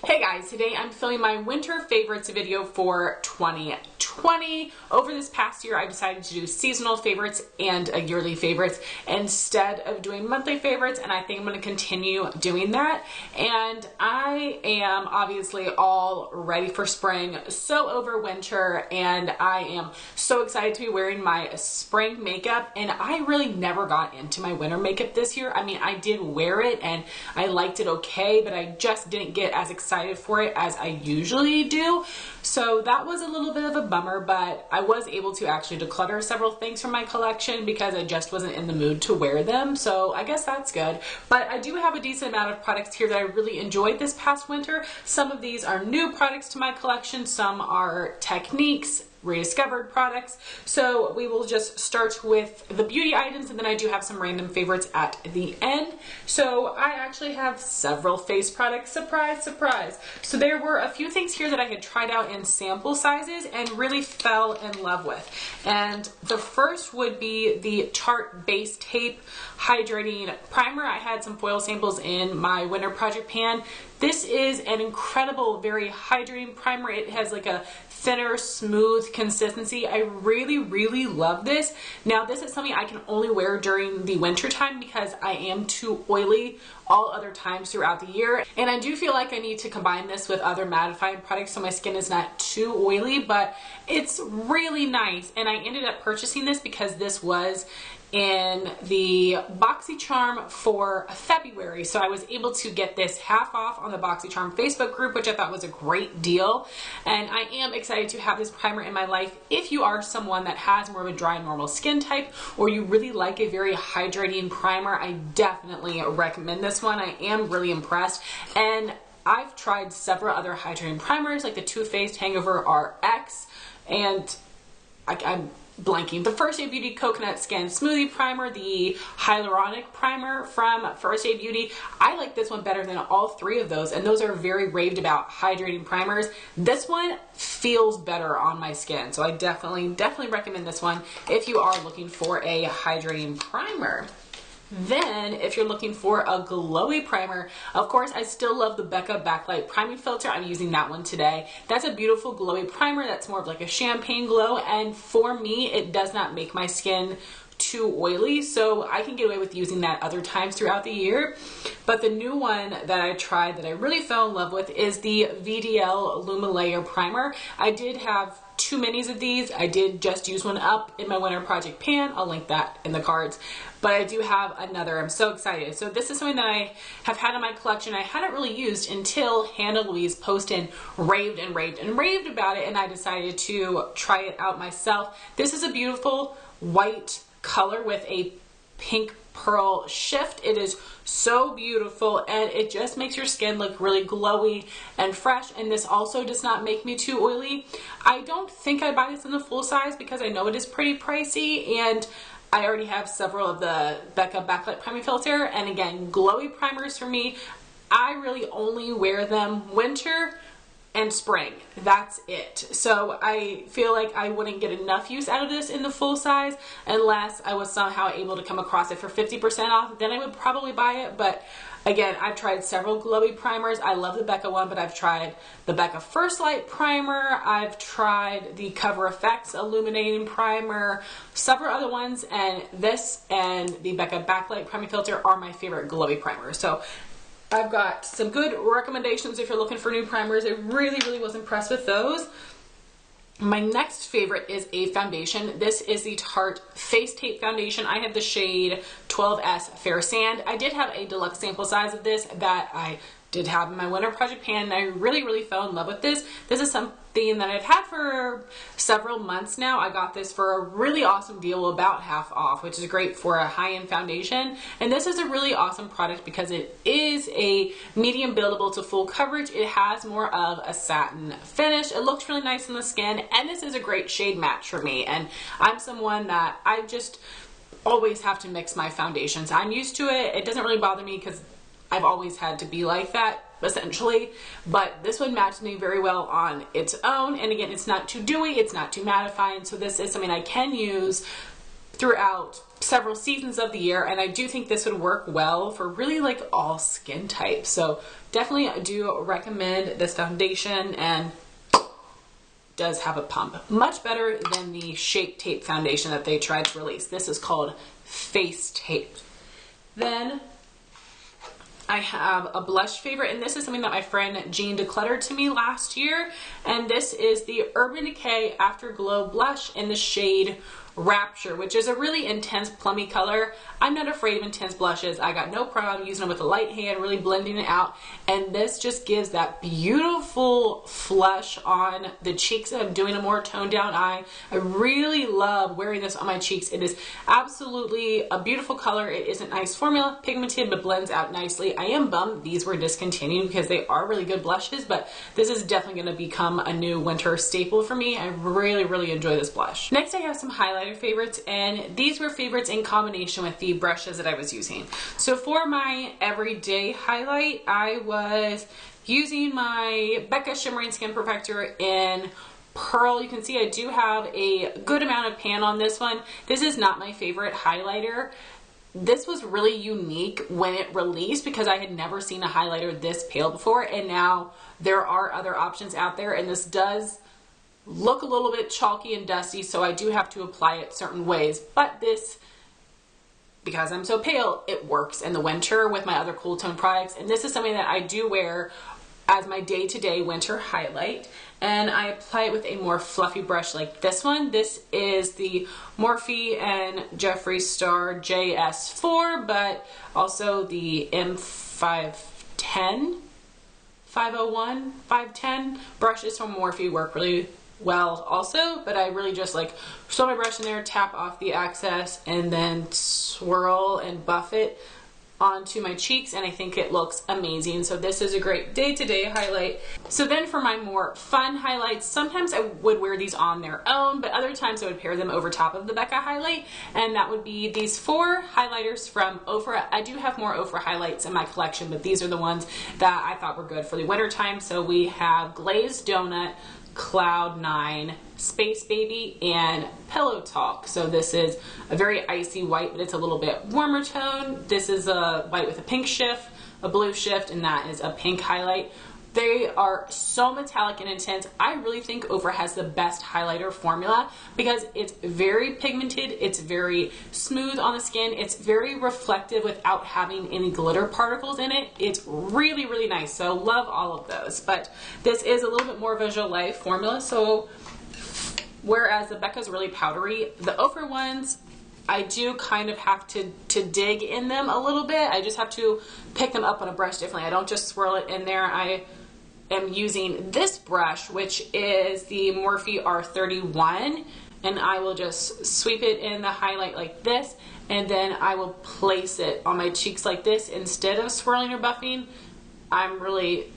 Hey guys, today I'm filming my winter favorites video for 2020. Over this past year, I decided to do seasonal favorites and yearly favorites instead of doing monthly favorites, and I think I'm going to continue doing that. And I am obviously all ready for spring, so over winter, and I am so excited to be wearing my spring makeup. And I really never got into my winter makeup this year. I mean, I did wear it and I liked it okay, but I just didn't get as excited for it as I usually do. So that was a little bit of a bummer, but I was able to actually declutter several things from my collection because I just wasn't in the mood to wear them. So I guess that's good. But I do have a decent amount of products here that I really enjoyed this past winter. Some of these are new products to my collection. Some are techniques, rediscovered products. So we will just start with the beauty items, and then I do have some random favorites at the end. So I actually have several face products. Surprise, surprise. So there were a few things here that I had tried out in sample sizes and really fell in love with. And the first would be the Tarte Base Tape Hydrating Primer. I had some foil samples in my winter project pan. This is an incredible, very hydrating primer. It has like a thinner, smooth consistency. I really love this. Now, this is something I can only wear during the winter time because I am too oily all other times throughout the year. And I do feel like I need to combine this with other mattifying products so my skin is not too oily, but it's really nice. And I ended up purchasing this because this was in the BoxyCharm for February. So I was able to get this half off on the BoxyCharm Facebook group, which I thought was a great deal. And I am excited to have this primer in my life. If you are someone that has more of a dry, normal skin type, or you really like a very hydrating primer, I definitely recommend this one. I am really impressed. And I've tried several other hydrating primers like the Too Faced Hangover RX, and I'm blanking. The First Aid Beauty Coconut Skin Smoothie Primer, the Hyaluronic Primer from First Aid Beauty. I like this one better than all three of those, and those are very raved about hydrating primers. This one feels better on my skin, so I definitely recommend this one if you are looking for a hydrating primer. Then, if you're looking for a glowy primer, of course, I still love the Becca Backlight Priming Filter. I'm using that one today. That's a beautiful glowy primer that's more of like a champagne glow, and for me, it does not make my skin too oily, so I can get away with using that other times throughout the year. But the new one that I tried that I really fell in love with is the VDL Lumi Layer Primer. I did have 2 minis of these. I did just use one up in my winter project pan. I'll link that in the cards. But I do have another. I'm so excited. So this is something that I have had in my collection. I hadn't really used until Hannah Louise posted raved about it, and I decided to try it out myself. This is a beautiful white color with a pink pearl shift. It is so beautiful, and it just makes your skin look really glowy and fresh. And this also does not make me too oily. I don't think I'd buy this in the full size because I know it is pretty pricey, and I already have several of the Becca Backlight Priming Filter. And again, glowy primers for me, I really only wear them winter and spring. That's it. So I feel like I wouldn't get enough use out of this in the full size unless I was somehow able to come across it for 50% off. Then I would probably buy it. But again, I've tried several glowy primers. I love the Becca one, but I've tried the Becca First Light Primer. I've tried the Cover FX Illuminating Primer, several other ones, and this and the Becca Backlight Priming Filter are my favorite glowy primers. So I've got some good recommendations if you're looking for new primers. I really was impressed with those. My next favorite is a foundation. This is the Tarte Face Tape Foundation. I have the shade 12S Fair Sand. I did have a deluxe sample size of this that I did have in my winter project pan, and I really fell in love with this. This is something that I've had for several months now. I got this for a really awesome deal, about half off, which is great for a high-end foundation. And this is a really awesome product because it is a medium buildable to full coverage. It has more of a satin finish. It looks really nice on the skin, and this is a great shade match for me. And I'm someone that I just always have to mix my foundations. I'm used to it. It doesn't really bother me because I've always had to be like that, essentially. But this one matched me very well on its own. And again, it's not too dewy, it's not too mattifying. So this is something I can use throughout several seasons of the year, and I do think this would work well for really like all skin types. So definitely do recommend this foundation, and does have a pump. Much better than the Shape Tape foundation that they tried to release. This is called Face Tape. Then I have a blush favorite, and this is something that my friend Jean decluttered to me last year, and this is the Urban Decay Afterglow blush in the shade Rapture, which is a really intense plummy color. I'm not afraid of intense blushes. I got no problem using them with a light hand, really blending it out, and this just gives that beautiful flush on the cheeks. I'm doing a more toned down eye. I really love wearing this on my cheeks. It is absolutely a beautiful color. It is a nice formula, pigmented, but blends out nicely. I am bummed these were discontinued because they are really good blushes, but this is definitely going to become a new winter staple for me. I really enjoy this blush. Next, I have some highlighter favorites, and these were favorites in combination with the brushes that I was using. So for my everyday highlight, I was using my Becca Shimmering Skin Perfector in Pearl. You can see I do have a good amount of pan on this one. This is not my favorite highlighter. This was really unique when it released because I had never seen a highlighter this pale before, and now there are other options out there, and this does look a little bit chalky and dusty, so I do have to apply it certain ways. But this, because I'm so pale, it works in the winter with my other cool tone products, and this is something that I do wear as my day-to-day winter highlight, and I apply it with a more fluffy brush like this one. This is the Morphe and Jeffree Star JS4, but also the M510, 501, 510 brushes from Morphe work really well also, but I really just like swirl my brush in there, tap off the excess, and then swirl and buff it onto my cheeks, and I think it looks amazing. So this is a great day-to-day highlight. So then for my more fun highlights, sometimes I would wear these on their own, but other times I would pair them over top of the Becca highlight, and that would be these 4 highlighters from Ofra. I do have more Ofra highlights in my collection, but these are the ones that I thought were good for the winter time. So we have Glazed Donut, Cloud 9, Space Baby, and Pillow Talk. So this is a very icy white, but it's a little bit warmer tone. This is a white with a pink shift, a blue shift, and that is a pink highlight. They are so metallic and intense. I really think Ofra has the best highlighter formula because it's very pigmented, it's very smooth on the skin, it's very reflective without having any glitter particles in it. It's really nice, so love all of those. But this is a little bit more Visual Life formula, so whereas the Becca's really powdery, the Ofra ones, I do kind of have to dig in them a little bit. I just have to pick them up on a brush differently. I don't just swirl it in there. I am using this brush, which is the Morphe R31, and I will just sweep it in the highlight like this, and then I will place it on my cheeks like this. Instead of swirling or buffing, I'm really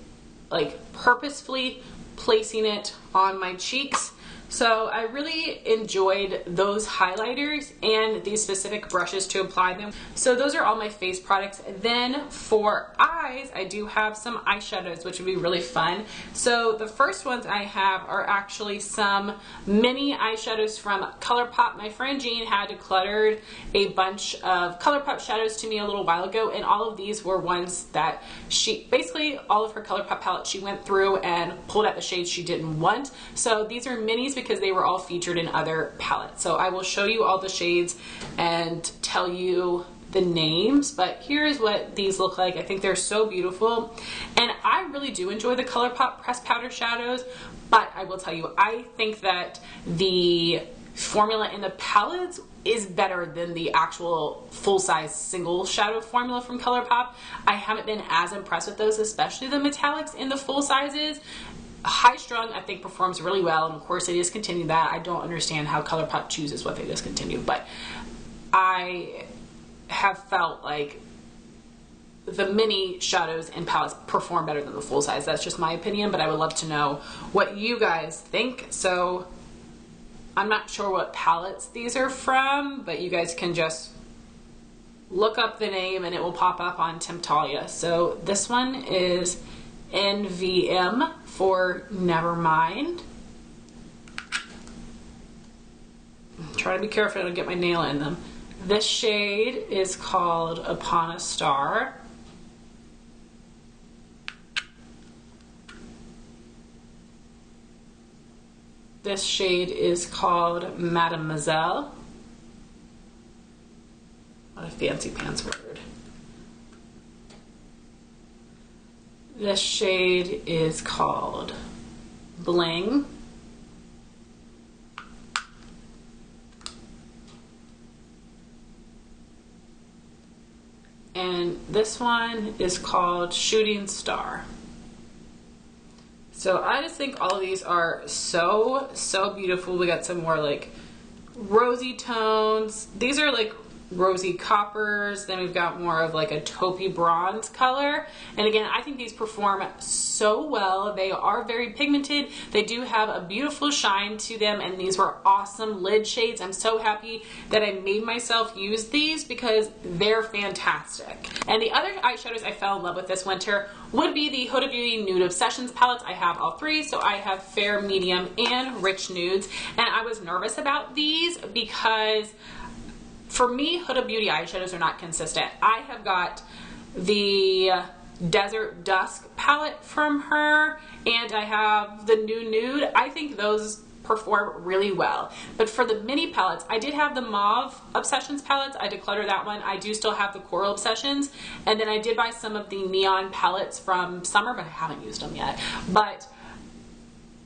like purposefully placing it on my cheeks. So I really enjoyed those highlighters and these specific brushes to apply them. So those are all my face products. Then for eyes, I do have some eyeshadows, which would be really fun. So the first ones I have are actually some mini eyeshadows from ColourPop. My friend Jean had decluttered a bunch of ColourPop shadows to me a little while ago, and all of these were ones that she, basically all of her ColourPop palette, she went through and pulled out the shades she didn't want. So these are minis because they were all featured in other palettes. So I will show you all the shades and tell you the names, but here's what these look like. I think they're so beautiful, and I really do enjoy the ColourPop pressed powder shadows, but I will tell you, I think that the formula in the palettes is better than the actual full-size single shadow formula from ColourPop. I haven't been as impressed with those, especially the metallics in the full sizes. High Strung, I think, performs really well, and of course they discontinued that. I don't understand how ColourPop chooses what they discontinue, but I have felt like the mini shadows and palettes perform better than the full size. That's just my opinion, but I would love to know what you guys think. So I'm not sure what palettes these are from, but you guys can just look up the name and it will pop up on Temptalia. So this one is NVM for Nevermind. I'm Try to be careful I don't get my nail in them. This shade is called Upon a Star. This shade is called Mademoiselle. What a fancy pants word. This shade is called Bling. And this one is called Shooting Star. So I just think all of these are so beautiful. We got some more like rosy tones. These are like rosy coppers. Then we've got more of like a taupey bronze color. And again, I think these perform so well. They are very pigmented. They do have a beautiful shine to them, and these were awesome lid shades. I'm so happy that I made myself use these because they're fantastic. And the other eyeshadows I fell in love with this winter would be the Huda Beauty Nude Obsessions palettes. I have all three, so I have fair, medium, and rich nudes. And I was nervous about these because for me, Huda Beauty eyeshadows are not consistent. I have got the Desert Dusk palette from her, and I have the new Nude. I think those perform really well. But for the mini palettes, I did have the Mauve Obsessions palettes. I decluttered that one. I do still have the Coral Obsessions, and then I did buy some of the Neon palettes from summer, but I haven't used them yet. But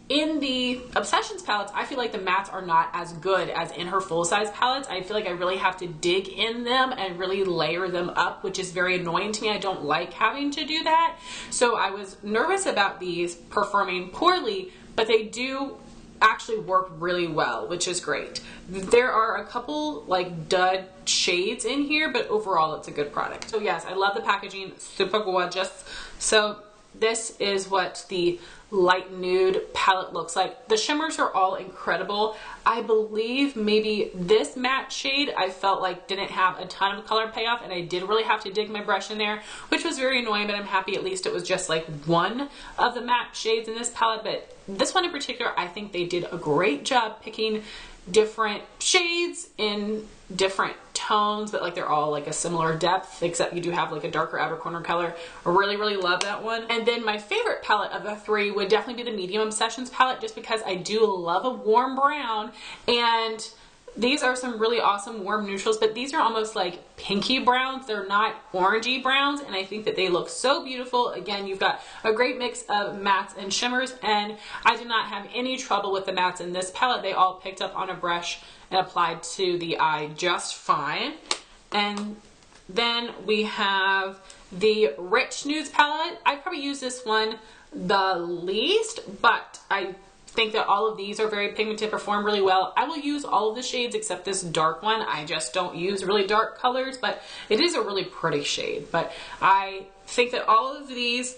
in the Obsessions palettes, I feel like the mattes are not as good as in her full-size palettes. I feel like I really have to dig in them and really layer them up, which is very annoying to me. I don't like having to do that. So I was nervous about these performing poorly, but they do actually work really well, which is great. There are a couple like dud shades in here, but overall it's a good product. So yes, I love the packaging, super gorgeous. So this is what the light nude palette looks like. The shimmers are all incredible. I believe maybe this matte shade I felt like didn't have a ton of color payoff, and I did really have to dig my brush in there, which was very annoying, but I'm happy at least it was just like one of the matte shades in this palette. But this one in particular, I think they did a great job picking different shades in different tones, but like they're all like a similar depth, except you do have like a darker outer corner color. I really love that one. And then my favorite palette of the three would definitely be the Medium Obsessions palette, just because I do love a warm brown, and these are some really awesome warm neutrals, but these are almost like pinky browns. They're not orangey browns, and I think that they look so beautiful. Again, you've got a great mix of mattes and shimmers, and I did not have any trouble with the mattes in this palette. They all picked up on a brush and applied to the eye just fine. And then we have the Rich Nudes palette. I probably use this one the least, but I think that all of these are very pigmented, perform really well. I will use all of the shades except this dark one. I just don't use really dark colors, but it is a really pretty shade. But I think that all of these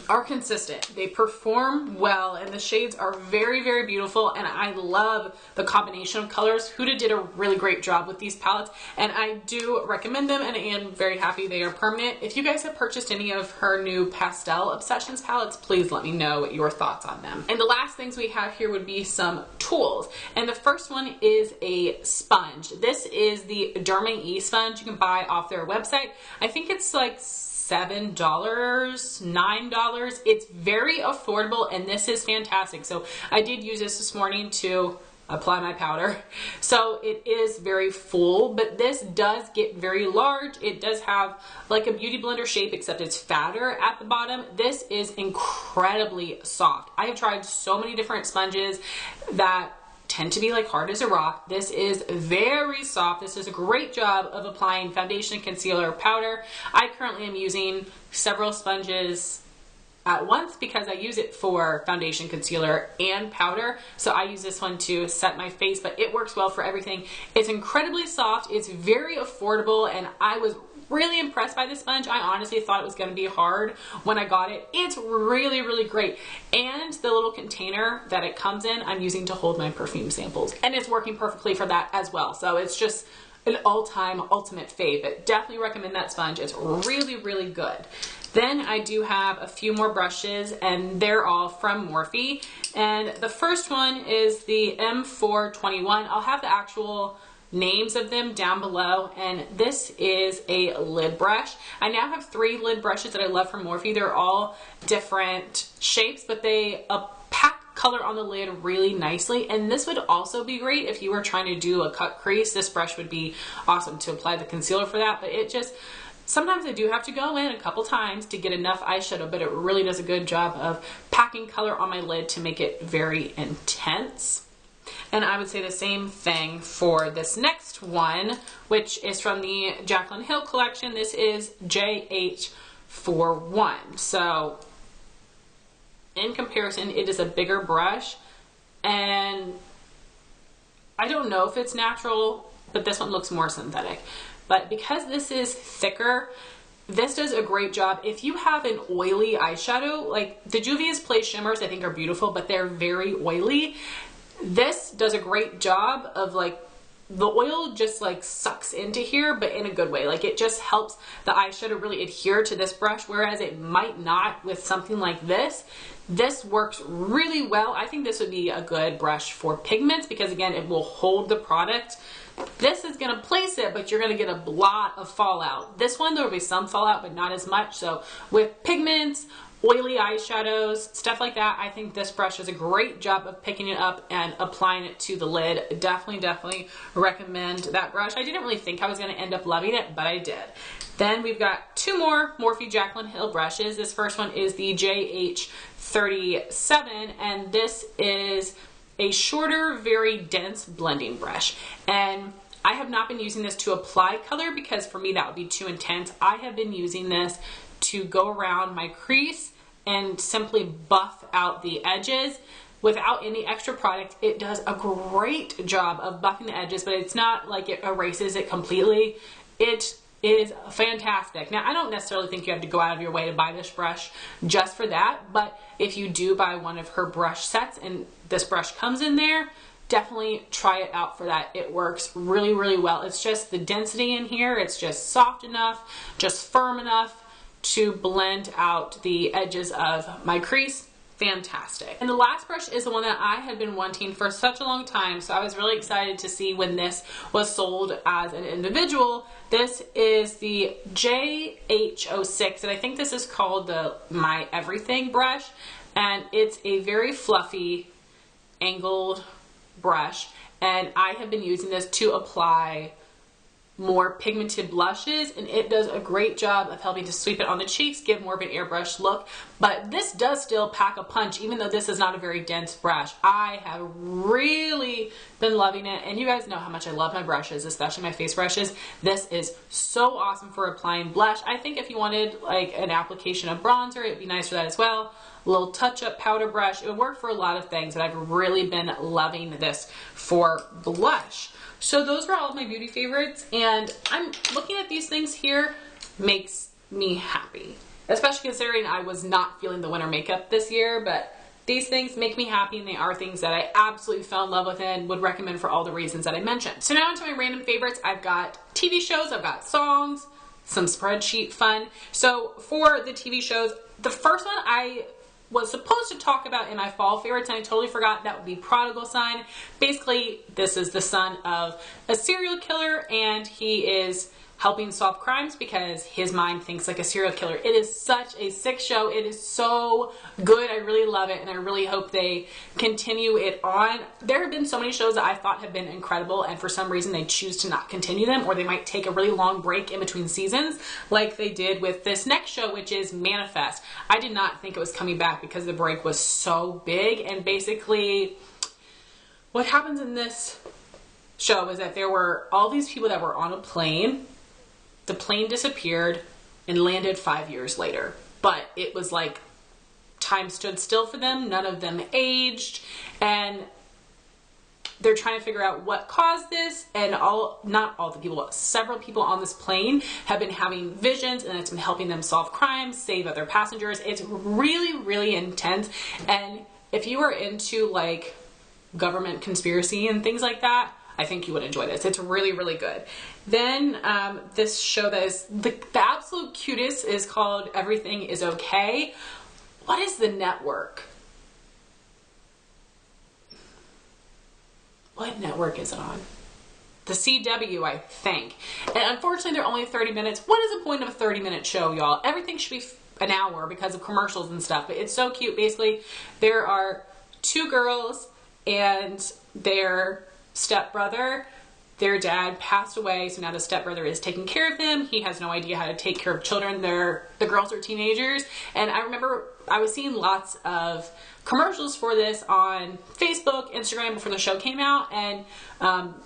are consistent. They perform well, and the shades are very beautiful, and I love the combination of colors. Huda did a really great job with these palettes, and I do recommend them, and I am very happy they are permanent. If you guys have purchased any of her new Pastel Obsessions palettes, please let me know your thoughts on them. And the last things we have here would be some tools, and the first one is a sponge. This is the DermaE sponge. You can buy off their website. I think it's like $7, $9. It's very affordable, and this is fantastic. So I did use this morning to apply my powder. So it is very full, but this does get very large. It does have like a beauty blender shape, except it's fatter at the bottom. This is incredibly soft. I have tried so many different sponges that tend to be like hard as a rock. This is very soft. This does a great job of applying foundation, concealer, powder. I currently am using several sponges at once because I use it for foundation, concealer, and powder. So I use this one to set my face, but it works well for everything. It's incredibly soft. It's very affordable, and I was really impressed by this sponge. I honestly thought it was going to be hard when I got it. It's really great. And the little container that it comes in, I'm using to hold my perfume samples, and it's working perfectly for that as well. So it's just an all-time ultimate fave, but definitely recommend that sponge. It's really good. Then I do have a few more brushes, and they're all from Morphe. And the first one is the M421. I'll have the actual names of them down below, and this is a lid brush. I now have 3 lid brushes that I love from Morphe. They're all different shapes, but they pack color on the lid really nicely, and this would also be great if you were trying to do a cut crease. This brush would be awesome to apply the concealer for that, but it just, sometimes I do have to go in a couple times to get enough eyeshadow, but it really does a good job of packing color on my lid to make it very intense. And I would say the same thing for this next one, which is from the Jaclyn Hill collection. This is JH41. So in comparison, it is a bigger brush, and I don't know if it's natural, but this one looks more synthetic. But because this is thicker, this does a great job. If you have an oily eyeshadow, like the Juvia's Play shimmers, I think are beautiful, but they're very oily. This does a great job of, like, the oil just like sucks into here, but in a good way. Like, it just helps the eyeshadow really adhere to this brush, whereas it might not with something like this. This works really well. I think this would be a good brush for pigments because, again, it will hold the product. This is going to place it, but you're going to get a lot of fallout. This one, there will be some fallout, but not as much. So with pigments, oily eyeshadows, stuff like that, I think this brush does a great job of picking it up and applying it to the lid. Definitely recommend that brush. I didn't really think I was going to end up loving it, but I did. Then we've got 2 more Morphe Jaclyn Hill brushes. This first one is the JH37, and this is a shorter, very dense blending brush. And I have not been using this to apply color because for me that would be too intense. I have been using this to go around my crease and simply buff out the edges without any extra product. It does a great job of buffing the edges, but it's not like it erases it completely. It is fantastic. Now, I don't necessarily think you have to go out of your way to buy this brush just for that, but if you do buy one of her brush sets and this brush comes in there, definitely try it out for that. It works really, really well. It's just the density in here. It's just soft enough, just firm enough to blend out the edges of my crease. Fantastic. And the last brush is the one that I had been wanting for such a long time, so I was really excited to see when this was sold as an individual. This is the JH06, and I think this is called the My Everything brush, and it's a very fluffy angled brush, and I have been using this to apply more pigmented blushes, and it does a great job of helping to sweep it on the cheeks, give more of an airbrush look. But this does still pack a punch, even though this is not a very dense brush. I have really been loving it, and you guys know how much I love my brushes, especially my face brushes. This is so awesome for applying blush. I think if you wanted like an application of bronzer, it'd be nice for that as well. A little touch-up powder brush. It would work for a lot of things, but I've really been loving this for blush. So those were all of my beauty favorites, and I'm looking at these things here, makes me happy, especially considering I was not feeling the winter makeup this year, but these things make me happy, and they are things that I absolutely fell in love with and would recommend for all the reasons that I mentioned. So now into my random favorites. I've got TV shows, I've got songs, some spreadsheet fun. So for the TV shows, the first one I was supposed to talk about in my fall favorites, and I totally forgot. That would be Prodigal Son. Basically, this is the son of a serial killer, and he is helping solve crimes because his mind thinks like a serial killer. It is such a sick show. It is so good. I really love it, and I really hope they continue it on. There have been so many shows that I thought have been incredible, and for some reason they choose to not continue them, or they might take a really long break in between seasons, like they did with this next show, which is Manifest. I did not think it was coming back because the break was so big, and basically what happens in this show is that there were all these people that were on a plane. The plane disappeared and landed 5 years later, but it was like time stood still for them. None of them aged, and they're trying to figure out what caused this. And not all the people, but several people on this plane have been having visions, and it's been helping them solve crimes, save other passengers. It's really, really intense. And if you are into like government conspiracy and things like that, I think you would enjoy this. It's really, really good. Then this show that is the absolute cutest is called Everything is Okay. What is the network? What network is it on? The CW, I think. And unfortunately, they're only 30 minutes. What is the point of a 30-minute show, y'all? Everything should be an hour because of commercials and stuff. But it's so cute. Basically, there are two girls and their stepbrother. Their dad passed away, so now the stepbrother is taking care of them. He has no idea how to take care of children. The girls are teenagers. And I remember I was seeing lots of commercials for this on Facebook, Instagram before the show came out, and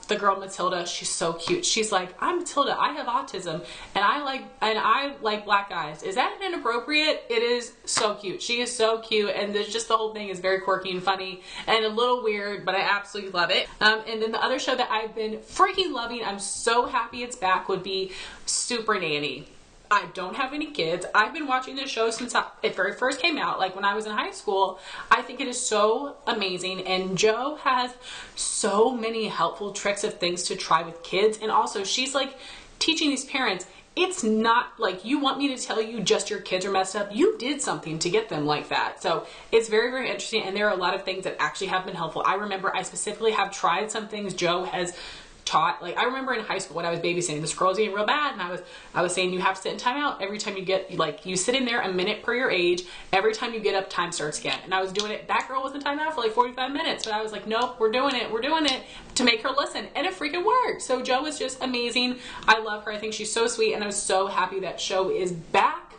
the girl Matilda, she's so cute. She's like, I'm Matilda, I have autism, and I like black guys. Is that inappropriate? It is so cute. She is so cute, and there's just the whole thing is very quirky and funny and a little weird, but I absolutely love it. And then the other show that I've been freaking loving, I'm so happy it's back, would be Supernanny. I don't have any kids. I've been watching this show since it very first came out, like when I was in high school. I think it is so amazing, and Jo has so many helpful tricks of things to try with kids, and also she's like teaching these parents, it's not like you want me to tell you just your kids are messed up. You did something to get them like that. So it's very, very interesting, and there are a lot of things that actually have been helpful. I remember I specifically have tried some things Jo has taught. Like I remember in high school when I was babysitting, this girl was getting real bad, and I was saying you have to sit in timeout every time you get, like, you sit in there a minute per your age. Every time you get up, time starts again. And I was doing it. That girl was in timeout for like 45 minutes, but I was like, nope, we're doing it to make her listen, and it freaking worked. So Jo is just amazing. I love her. I think she's so sweet, and I'm so happy that show is back.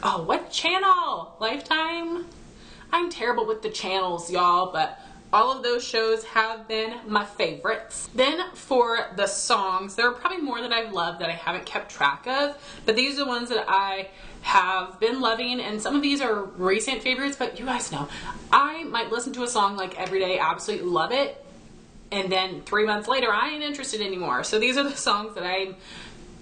Oh, what channel? Lifetime? I'm terrible with the channels, y'all, but all of those shows have been my favorites. Then for the songs, there are probably more that I've loved that I haven't kept track of, but these are the ones that I have been loving, and some of these are recent favorites, but you guys know, I might listen to a song like every day, absolutely love it, and then 3 months later, I ain't interested anymore. So these are the songs that I'm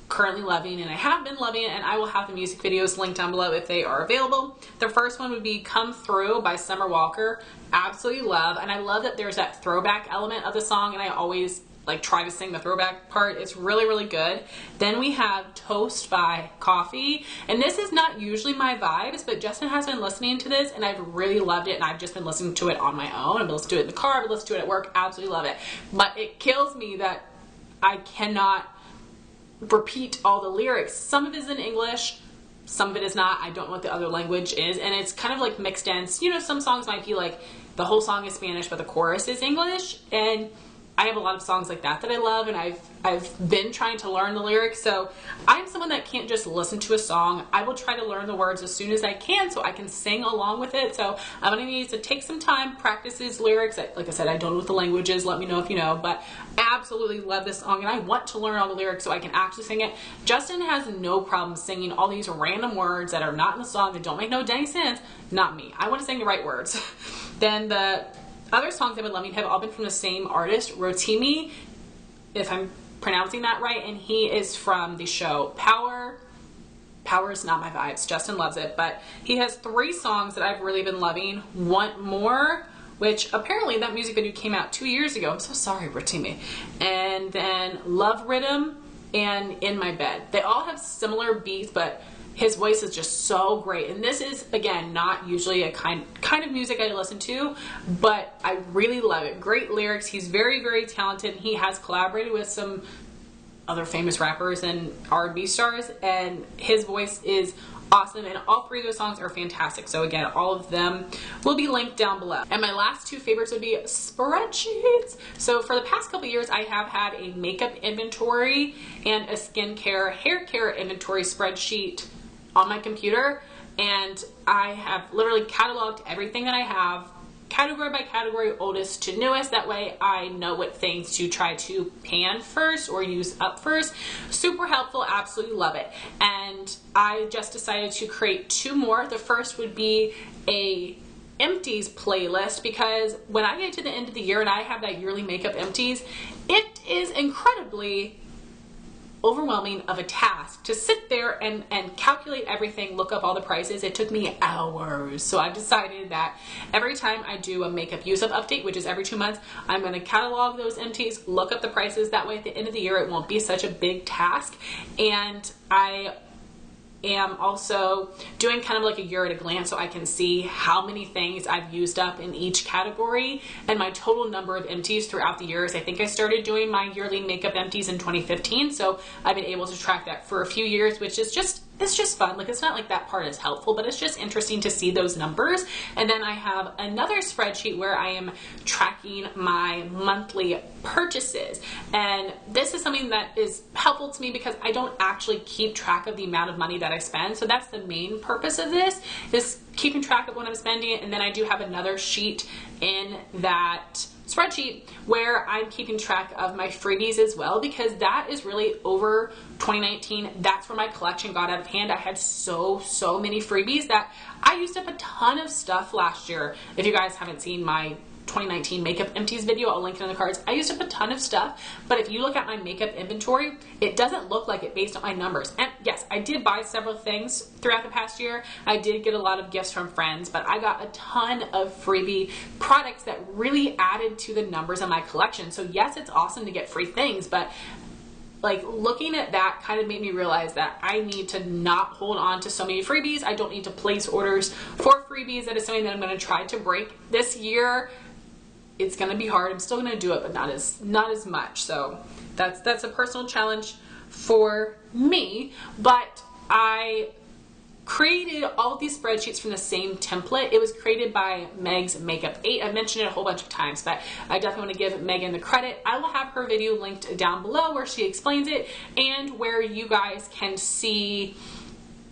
currently loving, and I have been loving it, and I will have the music videos linked down below if they are available. The first one would be Come Through by Summer Walker. Absolutely love, and I love that there's that throwback element of the song, and I always like try to sing the throwback part. It's really, really good. Then we have Toast by Koffee, and this is not usually my vibes, but Justin has been listening to this, and I've really loved it, and I've just been listening to it on my own. I've been listening to it in the car, I've been listening to it at work, absolutely love it. But it kills me that I cannot repeat all the lyrics. Some of it is in English, some of it is not. I don't know what the other language is, and it's kind of like mixed in. You know, some songs might be like the whole song is Spanish but the chorus is English, and I have a lot of songs like that I love, and I've been trying to learn the lyrics. So I'm someone that can't just listen to a song. I will try to learn the words as soon as I can so I can sing along with it. So I'm gonna need to take some time, practice these lyrics. Like I said, I don't know what the language is. Let me know if you know, but absolutely love this song, and I want to learn all the lyrics so I can actually sing it. Justin has no problem singing all these random words that are not in the song that don't make no dang sense. Not me. I want to sing the right words. Then the other songs I've been loving have all been from the same artist, Rotimi, if I'm pronouncing that right, and he is from the show Power. Power is not my vibes. Justin loves it, but he has 3 songs that I've really been loving. Want More, which apparently that music video came out 2 years ago. I'm so sorry, Rotimi. And then Love Riddim and In My Bed. They all have similar beats, but his voice is just so great. And this is, again, not usually a kind of music I listen to, but I really love it. Great lyrics. He's very, very talented. He has collaborated with some other famous rappers and R&B stars, and his voice is awesome, and all 3 of those songs are fantastic. So again, all of them will be linked down below. And my last 2 favorites would be Spreadsheets. So for the past couple years, I have had a makeup inventory and a skincare, hair care inventory spreadsheet on my computer, and I have literally cataloged everything that I have, category by category, oldest to newest. That way I know what things to try to pan first or use up first. Super helpful, absolutely love it. And I just decided to create 2 more. The first would be a empties playlist, because when I get to the end of the year and I have that yearly makeup empties, it is incredibly overwhelming of a task to sit there and calculate everything, look up all the prices. It took me hours. So I've decided that every time I do a makeup use up update, which is every 2 months, I'm going to catalog those empties, look up the prices. That way at the end of the year, it won't be such a big task. And I am also doing kind of like a year at a glance, so I can see how many things I've used up in each category and my total number of empties throughout the years. I think I started doing my yearly makeup empties in 2015, so I've been able to track that for a few years, which is just, it's just fun. Like, it's not like that part is helpful, but it's just interesting to see those numbers. And then I have another spreadsheet where I am tracking my monthly purchases. And this is something that is helpful to me because I don't actually keep track of the amount of money that I spend. So that's the main purpose of this, is keeping track of what I'm spending. And then I do have another sheet in that spreadsheet where I'm keeping track of my freebies as well, because that is really over 2019. That's where my collection got out of hand. I had so many freebies that I used up a ton of stuff last year. If you guys haven't seen my 2019 makeup empties video, I'll link it in the cards. I used up a ton of stuff, but if you look at my makeup inventory, it doesn't look like it based on my numbers. And yes, I did buy several things throughout the past year. I did get a lot of gifts from friends, but I got a ton of freebie products that really added to the numbers of my collection. So yes, it's awesome to get free things, but like, looking at that kind of made me realize that I need to not hold on to so many freebies. I don't need to place orders for freebies. That is something that I'm going to try to break this year. It's going to be hard. I'm still going to do it, but not as much. So that's a personal challenge for me. But I created all of these spreadsheets from the same template. It was created by Meg's Makeup 8. I've mentioned it a whole bunch of times, but I definitely want to give Megan the credit. I will have her video linked down below where she explains it and where you guys can see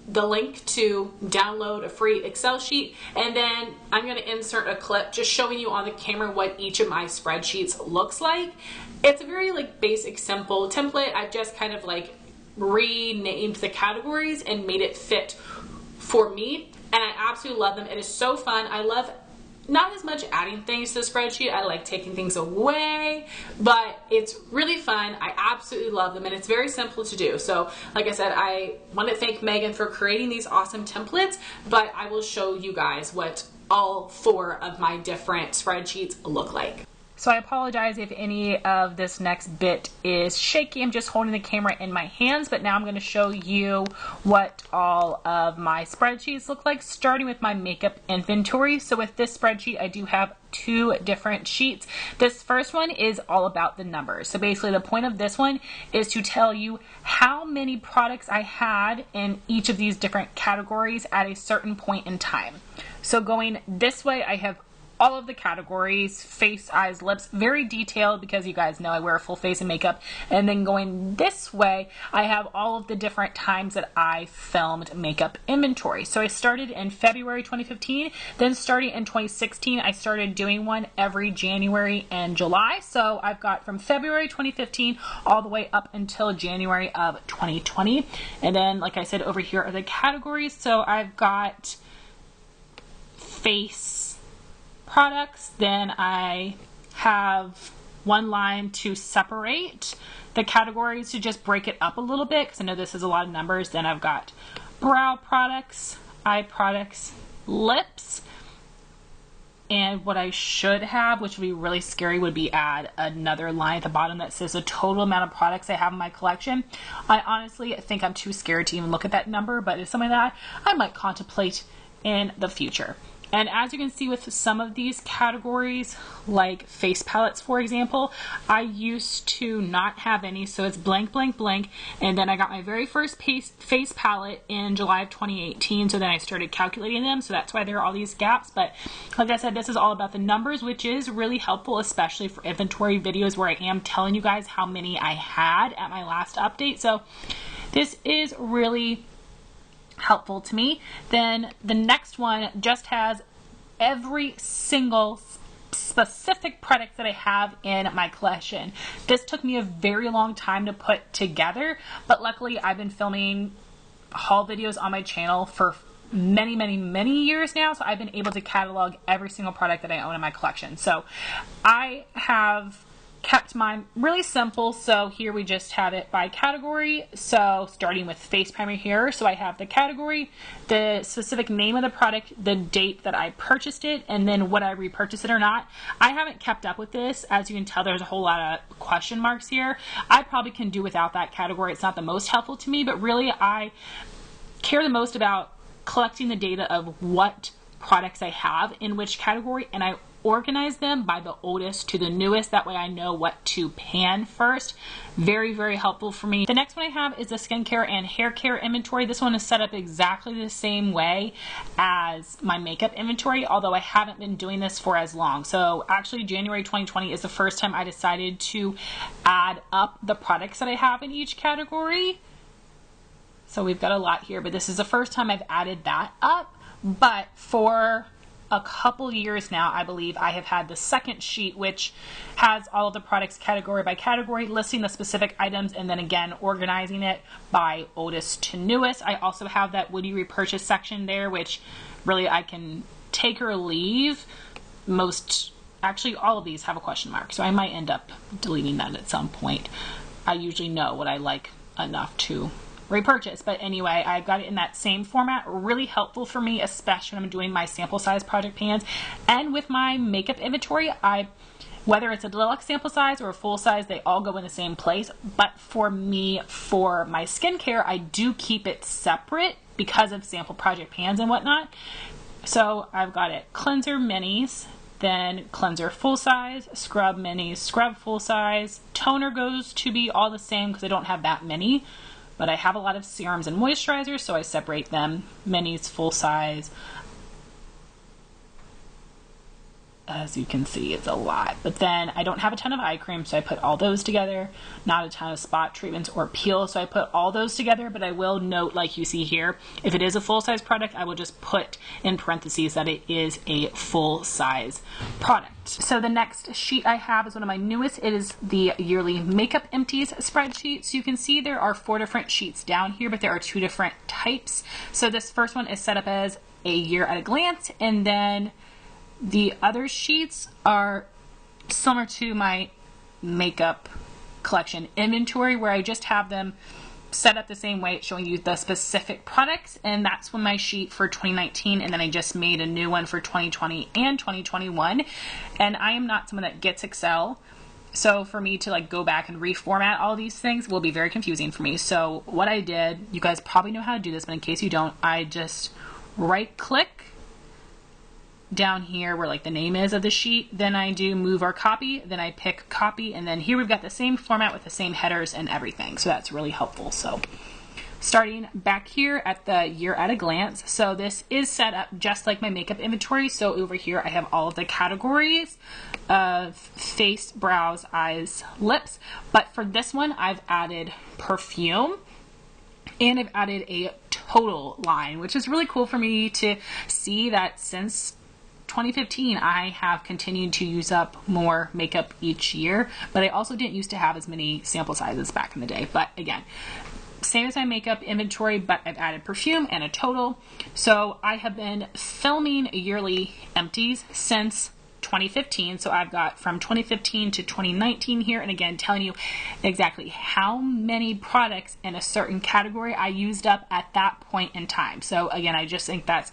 the link to download a free Excel sheet. And then I'm going to insert a clip just showing you on the camera what each of my spreadsheets looks like. It's a very like basic, simple template. I've just kind of like renamed the categories and made it fit for me, and I absolutely love them. It is so fun. I love not as much adding things to the spreadsheet. I like taking things away, but it's really fun. I absolutely love them, and it's very simple to do. So like I said, I want to thank Megan for creating these awesome templates, but I will show you guys what all 4 of my different spreadsheets look like. So I apologize if any of this next bit is shaky. I'm just holding the camera in my hands, but now I'm going to show you what all of my spreadsheets look like, starting with my makeup inventory. So with this spreadsheet, I do have 2 different sheets. This first one is all about the numbers. So basically the point of this one is to tell you how many products I had in each of these different categories at a certain point in time. So going this way, I have all of the categories, face, eyes, lips, very detailed because you guys know I wear a full face of makeup. And then going this way, I have all of the different times that I filmed makeup inventory. So I started in February 2015, then starting in 2016, I started doing one every January and July. So I've got from February 2015 all the way up until January of 2020. And then, like I said, over here are the categories. So I've got face products, then I have one line to separate the categories to just break it up a little bit because I know this is a lot of numbers. Then I've got brow products, eye products, lips, and what I should have, which would be really scary, would be add another line at the bottom that says the total amount of products I have in my collection. I honestly think I'm too scared to even look at that number, but it's something that I might contemplate in the future. And as you can see with some of these categories, like face palettes, for example, I used to not have any, so it's blank, blank, blank. And then I got my very first face palette in July of 2018, so then I started calculating them, so that's why there are all these gaps. But like I said, this is all about the numbers, which is really helpful, especially for inventory videos where I am telling you guys how many I had at my last update. So this is really helpful to me. Then the next one just has every single specific product that I have in my collection. This took me a very long time to put together, but luckily I've been filming haul videos on my channel for many years now, so I've been able to catalog every single product that I own in my collection. So I have kept mine really simple. So here we just have it by category. So starting with face primer here. So I have the category, the specific name of the product, the date that I purchased it, and then would I repurchase it or not. I haven't kept up with this. As you can tell, there's a whole lot of question marks here. I probably can do without that category. It's not the most helpful to me, but really I care the most about collecting the data of what products I have in which category, and I organize them by the oldest to the newest. That way I know what to pan first. Very, very helpful for me. The next one I have is the skincare and hair care inventory. This one is set up exactly the same way as my makeup inventory, although I haven't been doing this for as long. So actually January 2020 is the first time I decided to add up the products that I have in each category. So we've got a lot here, but this is the first time I've added that up. But for a couple years now, I believe I have had the second sheet, which has all of the products category by category, listing the specific items, and then again organizing it by oldest to newest. I also have that would you repurchase section there, which really I can take or leave. Actually all of these have a question mark, so I might end up deleting that at some point. I usually know what I like enough to repurchase, but anyway, I got it in that same format. Really helpful for me, especially when I'm doing my sample size project pans. And with my makeup inventory, whether it's a deluxe sample size or a full size, they all go in the same place. But for me, for my skincare, I do keep it separate because of sample project pans and whatnot. So I've got it cleanser minis, then cleanser full size, scrub minis, scrub full size. Toner goes to be all the same because I don't have that many. But I have a lot of serums and moisturizers, so I separate them. Minis, full size. As you can see, it's a lot. But then I don't have a ton of eye cream, so I put all those together. Not a ton of spot treatments or peels, so I put all those together. But I will note, like you see here, if it is a full-size product, I will just put in parentheses that it is a full-size product. So the next sheet I have is one of my newest. It is the yearly makeup empties spreadsheet. So you can see there are 4 different sheets down here, but there are 2 different types. So this first one is set up as a year at a glance, and then the other sheets are similar to my makeup collection inventory, where I just have them set up the same way. It's showing you the specific products, and that's when my sheet for 2019, and then I just made a new one for 2020 and 2021. And I am not someone that gets Excel, so for me to like go back and reformat all these things will be very confusing for me. So what I did, you guys probably know how to do this, but in case you don't, I just right click down here where like the name is of the sheet, then I do move or copy, then I pick copy, and then here we've got the same format with the same headers and everything, so that's really helpful. So starting back here at the year at a glance, so this is set up just like my makeup inventory. So over here I have all of the categories of face, brows, eyes, lips, but for this one I've added perfume and I've added a total line, which is really cool for me to see that since 2015 I have continued to use up more makeup each year, but I also didn't used to have as many sample sizes back in the day. But again, same as my makeup inventory, but I've added perfume and a total. So I have been filming yearly empties since 2015, so I've got from 2015 to 2019 here, and again telling you exactly how many products in a certain category I used up at that point in time. So again, I just think that's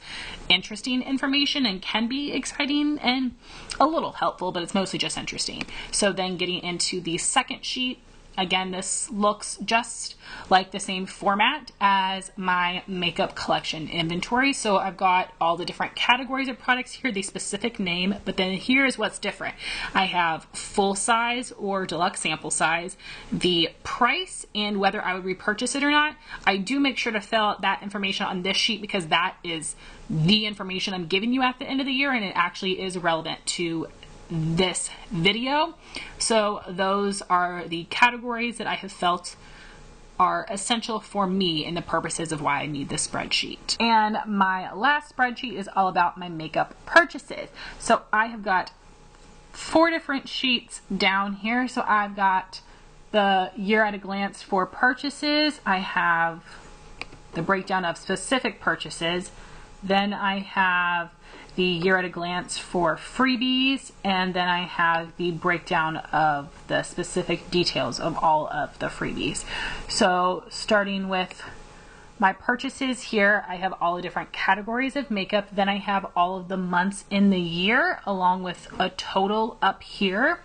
interesting information and can be exciting and a little helpful, but it's mostly just interesting. So then getting into the second sheet, again, this looks just like the same format as my makeup collection inventory. So I've got all the different categories of products here, the specific name, but then here's what's different. I have full size or deluxe sample size, the price, and whether I would repurchase it or not. I do make sure to fill out that information on this sheet because that is the information I'm giving you at the end of the year, and it actually is relevant to this video. So those are the categories that I have felt are essential for me in the purposes of why I need this spreadsheet. And my last spreadsheet is all about my makeup purchases. So I have got 4 different sheets down here. So I've got the year at a glance for purchases. I have the breakdown of specific purchases. Then I have the year at a glance for freebies, and then I have the breakdown of the specific details of all of the freebies. So starting with my purchases here, I have all the different categories of makeup. Then I have all of the months in the year along with a total up here.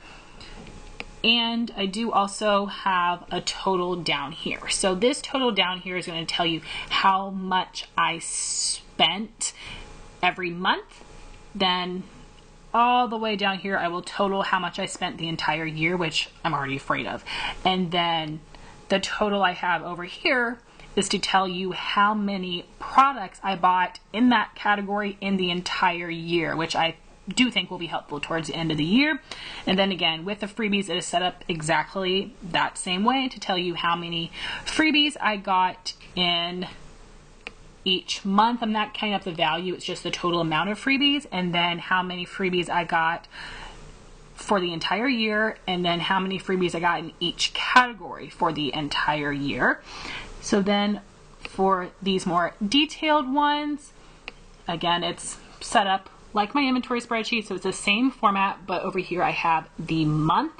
And I do also have a total down here. So this total down here is going to tell you how much I spent every month. Then all the way down here I will total how much I spent the entire year, which I'm already afraid of. And then the total I have over here is to tell you how many products I bought in that category in the entire year, which I do think will be helpful towards the end of the year. And then again, with the freebies, it is set up exactly that same way to tell you how many freebies I got in each month. I'm not counting up the value, it's just the total amount of freebies, and then how many freebies I got for the entire year, and then how many freebies I got in each category for the entire year. So then for these more detailed ones, again, it's set up like my inventory spreadsheet, so it's the same format, but over here I have the month,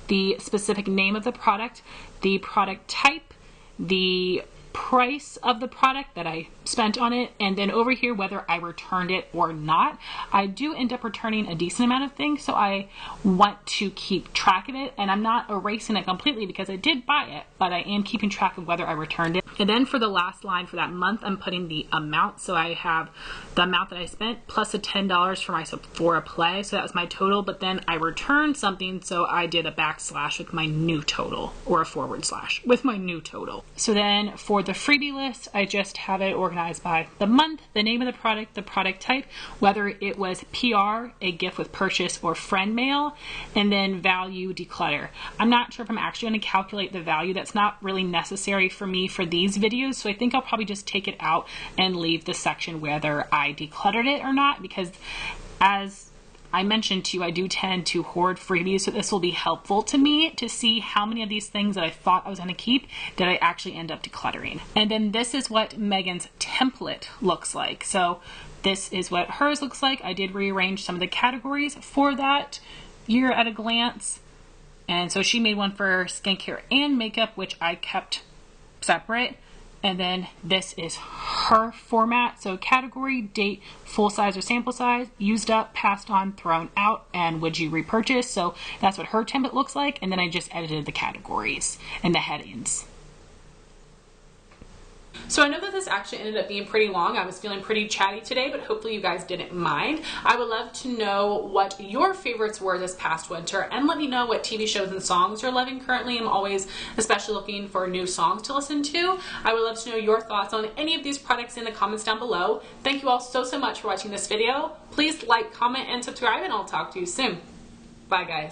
the specific name of the product, the product type, the price of the product that I spent on it, and then over here whether I returned it or not. I do end up returning a decent amount of things, so I want to keep track of it, and I'm not erasing it completely because I did buy it, but I am keeping track of whether I returned it. And then for the last line for that month, I'm putting the amount, so I have the amount that I spent plus a $10 for my Sephora play, so that was my total, but then I returned something, so I did a backslash with my new total, or a forward slash with my new total. So then for the freebie list, I just have it organized by the month, the name of the product type, whether it was PR, a gift with purchase, or friend mail, and then value, declutter. I'm not sure if I'm actually going to calculate the value. That's not really necessary for me for these videos, so I think I'll probably just take it out and leave the section whether I decluttered it or not, because as I mentioned to you, I do tend to hoard freebies, so this will be helpful to me to see how many of these things that I thought I was going to keep did I actually end up decluttering. And then this is what Megan's template looks like. So this is what hers looks like. I did rearrange some of the categories for that year at a glance. And so she made one for skincare and makeup, which I kept separate. And then this is her format. So category, date, full size or sample size, used up, passed on, thrown out, and would you repurchase? So that's what her template looks like. And then I just edited the categories and the headings. So I know that this actually ended up being pretty long. I was feeling pretty chatty today, but hopefully you guys didn't mind. I would love to know what your favorites were this past winter, and let me know what TV shows and songs you're loving currently. I'm always especially looking for new songs to listen to. I would love to know your thoughts on any of these products in the comments down below. Thank you all so much for watching this video. Please like, comment, and subscribe, and I'll talk to you soon. Bye guys.